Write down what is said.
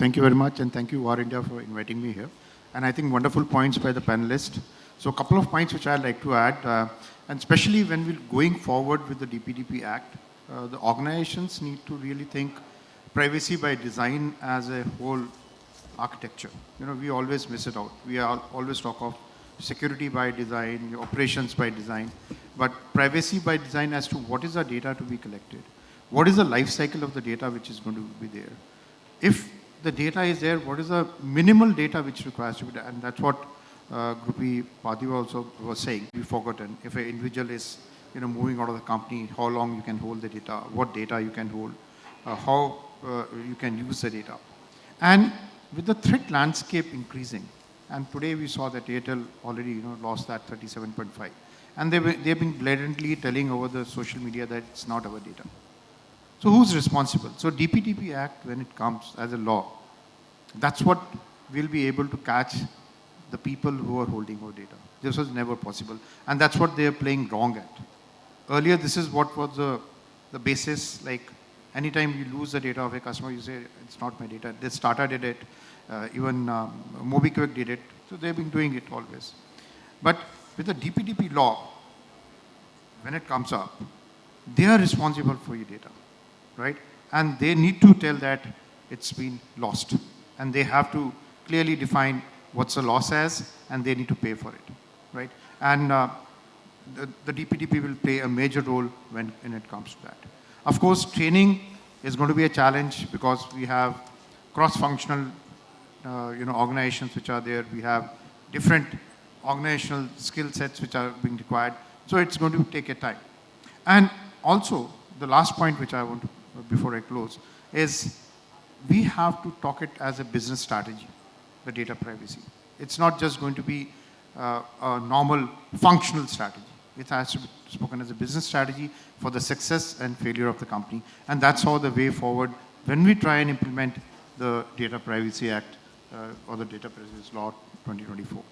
Thank you very much, and thank you, War India, for inviting me here. And I think wonderful points by the panelists. So a couple of points which I'd like to add, and especially when we're going forward with the DPDP Act, the organizations need to really think privacy by design as a whole architecture. You know, we always miss it out. We always talk of security by design, operations by design, but privacy by design as to what is the data to be collected, what is the life cycle of the data which is going to be there. If the data is there, what is the minimal data which requires to be done? And that's what Grupi Padhiva also was saying. We've forgotten if an individual is moving out of the company, how long you can hold the data, what data you can hold, how you can use the data. And with the threat landscape increasing, and today we saw that Airtel already lost that 37.5. And they've been blatantly telling over the social media that it's not our data. So who's responsible? So DPDP Act, when it comes as a law, that's what will be able to catch the people who are holding our data. This was never possible. And that's what they're playing wrong at. Earlier, this is what was the basis, like anytime you lose the data of a customer, you say, it's not my data. They started it, even MobiKwik did it. So they've been doing it always. But with the DPDP law, when it comes up, they are responsible for your data, right? And they need to tell that it's been lost. And they have to clearly define what's the loss as, and they need to pay for it, right? And the DPDP will play a major role when it comes to that. Of course, training is going to be a challenge because we have cross-functional organizations which are there. We have different organizational skill sets which are being required. So it's going to take a time. And also, the last point which I want to, before I close, is we have to talk it as a business strategy, the data privacy. It's not just going to be a normal functional strategy. It has to be spoken as a business strategy for the success and failure of the company. And that's how the way forward when we try and implement the Data Privacy Act or the Data Privacy Law 2024.